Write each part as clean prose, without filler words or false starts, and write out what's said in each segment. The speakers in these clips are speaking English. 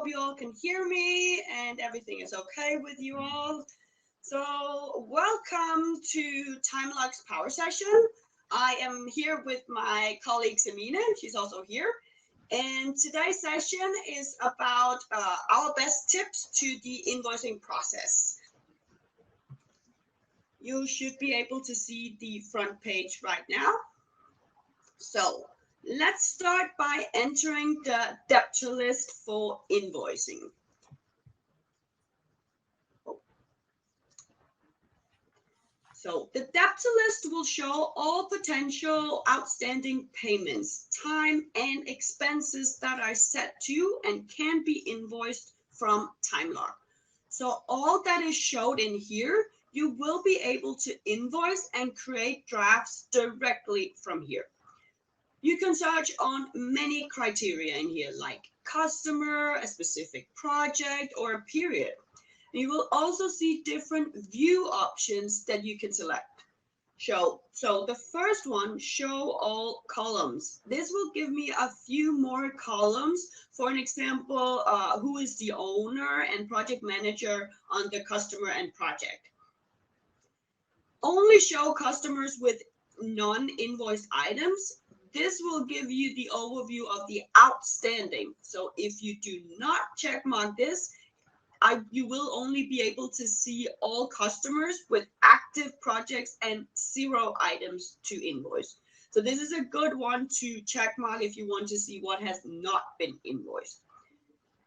you all can hear me and everything is okay with you all. So welcome to TimeLog's power session. I am here with my colleague Samina, she's also here. And today's session is about our best tips to the invoicing process. You should be able to see the front page right now. So let's start by entering the debtor list for invoicing. So the debtor list will show all potential outstanding payments, time and expenses that are set to and can be invoiced from TimeLog. So all that is showed in here, you will be able to invoice and create drafts directly from here. You can search on many criteria in here, like customer, a specific project, or a period. You will also see different view options that you can select. So the first one, show all columns. This will give me a few more columns. For an example, who is the owner and project manager on the customer and project. Only show customers with non-invoiced items. This will give you the overview of the outstanding. So if you do not check mark this, you will only be able to see all customers with active projects and 0 items to invoice. So this is a good one to check mark if you want to see what has not been invoiced.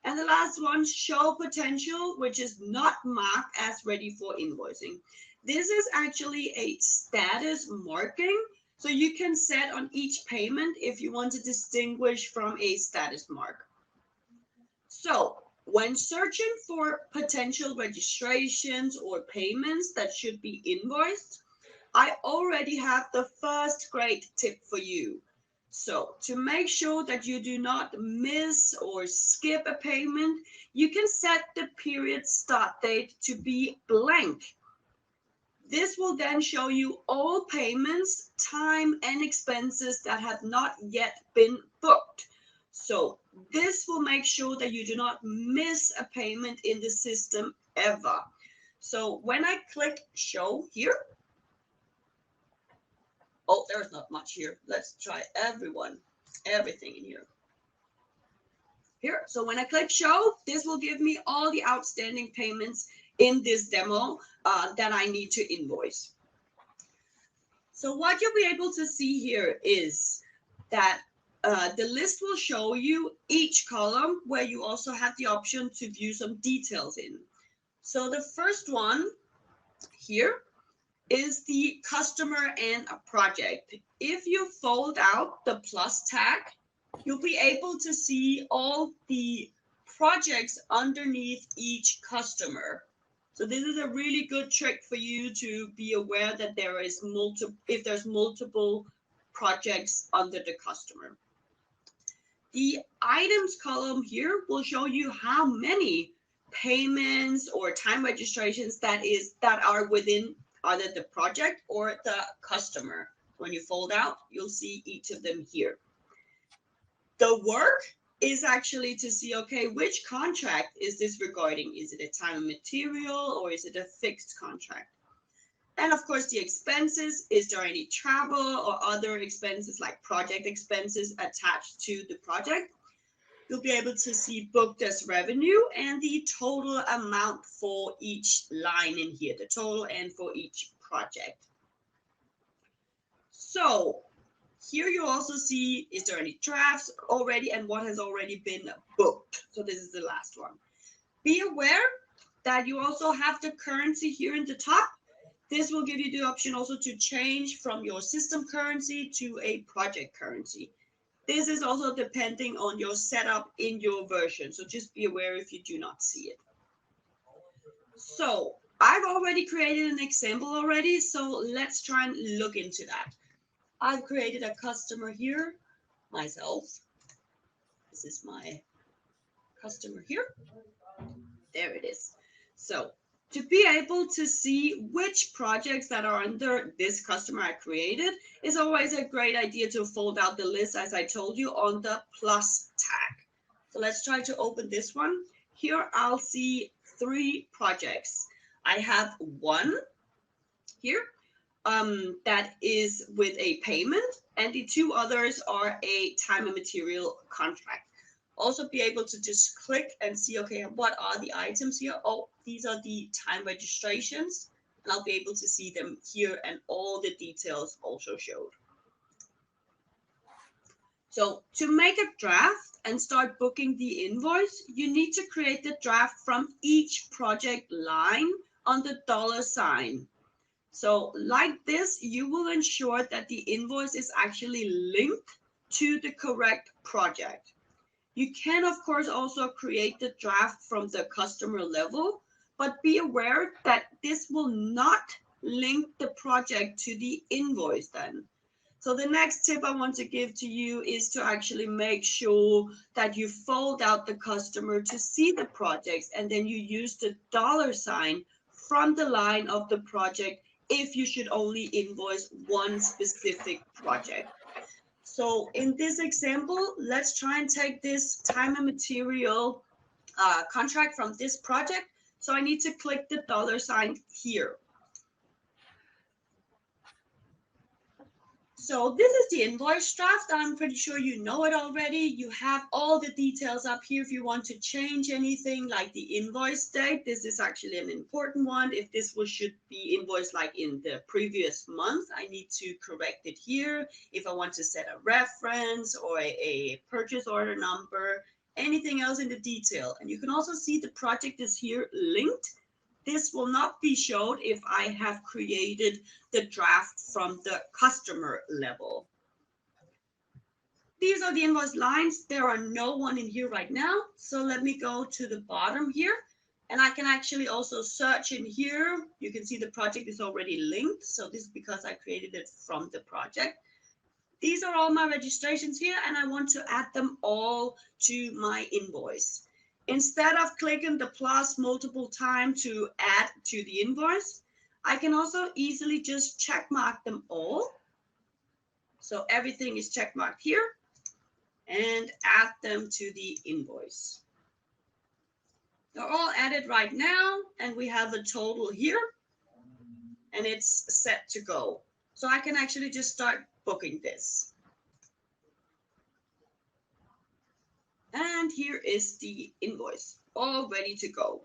And the last one, show potential, which is not marked as ready for invoicing. This is actually a status marking. So you can set on each payment if you want to distinguish from a status mark. So when searching for potential registrations or payments that should be invoiced, I already have the first great tip for you. So to make sure that you do not miss or skip a payment, you can set the period start date to be blank. This will then show you all payments, time, and expenses that have not yet been booked. So this will make sure that you do not miss a payment in the system ever. So when I click show here, oh, there's not much here. Let's try everything in here. Here, so when I click show, this will give me all the outstanding payments in this demo that I need to invoice. So what you'll be able to see here is that the list will show you each column where you also have the option to view some details in. So the first one here is the customer and a project. If you fold out the plus tag, you'll be able to see all the projects underneath each customer. So this is a really good trick for you to be aware that there is if there's multiple projects under the customer. The items column here will show you how many payments or time registrations that are within either the project or the customer. When you fold out, you'll see each of them here. The work is actually to see, okay, which contract is this regarding? Is it a time and material or is it a fixed contract? And of course, the expenses, is there any travel or other expenses like project expenses attached to the project? You'll be able to see booked as revenue and the total amount for each line in here, the total and for each project. So here you also see, is there any drafts already and what has already been booked? So this is the last one. Be aware that you also have the currency here in the top. This will give you the option also to change from your system currency to a project currency. This is also depending on your setup in your version. So just be aware if you do not see it. So I've already created an example already. So let's try and look into that. I've created a customer here myself. This is my customer here. There it is. So to be able to see which projects that are under this customer I created is always a great idea to fold out the list, as I told you, on the plus tag. So let's try to open this one. Here I'll see 3 projects. I have one here that is with a payment, and the 2 others are a time and material contract. Also be able to just click and see, okay, what are the items here? Oh, these are the time registrations, and I'll be able to see them here and all the details also showed. So to make a draft and start booking the invoice, you need to create the draft from each project line on the $sign. So like this, you will ensure that the invoice is actually linked to the correct project. You can, of course, also create the draft from the customer level, but be aware that this will not link the project to the invoice then. So the next tip I want to give to you is to actually make sure that you fold out the customer to see the projects, and then you use the $sign from the line of the project if you should only invoice one specific project. So in this example, let's try and take this time and material contract from this project. So I need to click the $sign here. So this is the invoice draft. I'm pretty sure you know it already. You have all the details up here if you want to change anything like the invoice date. This is actually an important one. If this should be invoiced like in the previous month, I need to correct it here. If I want to set a reference or a purchase order number, anything else in the detail. And you can also see the project is here linked. This will not be showed if I have created the draft from the customer level. These are the invoice lines. There are no one in here right now. So let me go to the bottom here, and I can actually also search in here. You can see the project is already linked. So this is because I created it from the project. These are all my registrations here, and I want to add them all to my invoice. Instead of clicking the plus multiple times to add to the invoice, I can also easily just check mark them all. So everything is check marked here, and add them to the invoice. They're all added right now, and we have a total here, and it's set to go. So I can actually just start booking this. And here is the invoice, all ready to go.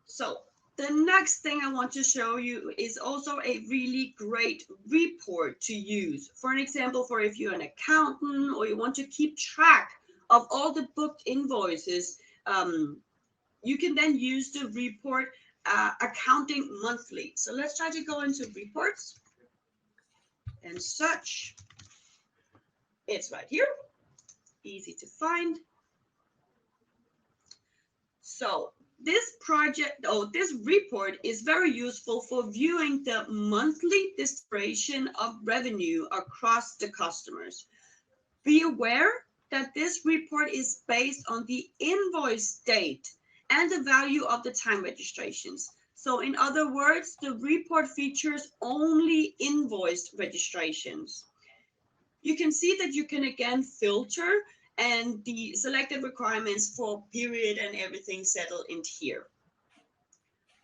So the next thing I want to show you is also a really great report to use. For an example, for if you're an accountant or you want to keep track of all the booked invoices, you can then use the report accounting monthly. So let's try to go into reports and search. It's right here. Easy to find. So this report is very useful for viewing the monthly distribution of revenue across the customers. Be aware that this report is based on the invoice date and the value of the time registrations. So in other words, the report features only invoiced registrations. You can see that you can again filter, and the selected requirements for period and everything settled in here.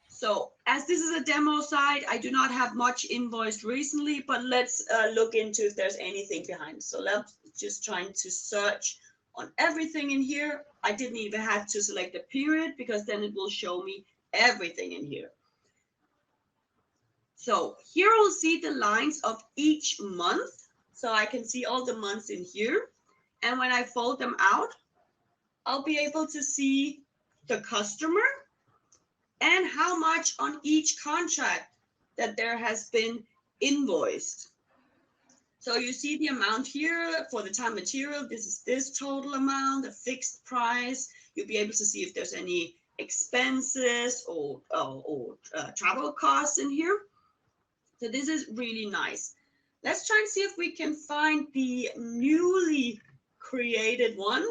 So as this is a demo site, I do not have much invoiced recently, but let's look into if there's anything behind. So let's just trying to search on everything in here. I didn't even have to select a period because then it will show me everything in here. So here we'll see the lines of each month. So I can see all the months in here. And when I fold them out, I'll be able to see the customer and how much on each contract that there has been invoiced. So you see the amount here for the time material. This is this total amount, the fixed price. You'll be able to see if there's any expenses or travel costs in here. So this is really nice. Let's try and see if we can find the newly created one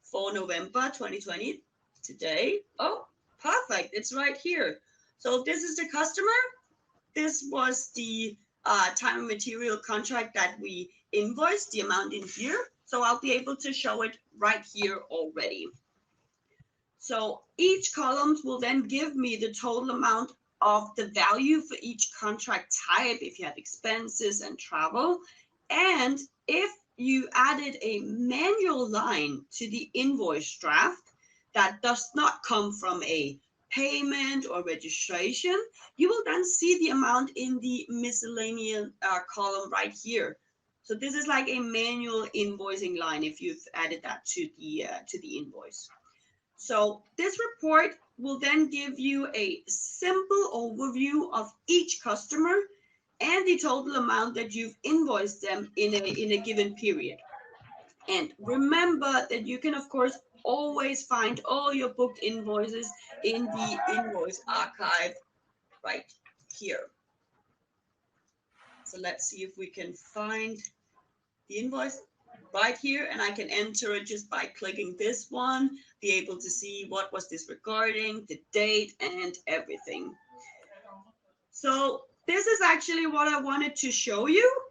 for November 2020 today. Oh, perfect. It's right here. So this is the customer. This was the time and material contract that we invoiced, the amount in here. So I'll be able to show it right here already. So each column will then give me the total amount of the value for each contract type, if you have expenses and travel. And if you added a manual line to the invoice draft that does not come from a payment or registration, you will then see the amount in the miscellaneous column right here. So this is like a manual invoicing line if you've added that to the invoice. So this report will then give you a simple overview of each customer and the total amount that you've invoiced them in a given period. And remember that you can, of course, always find all your booked invoices in the invoice archive right here. So let's see if we can find the invoice right here, and I can enter it just by clicking this one, be able to see what was this regarding, the date, and everything. So this is actually what I wanted to show you.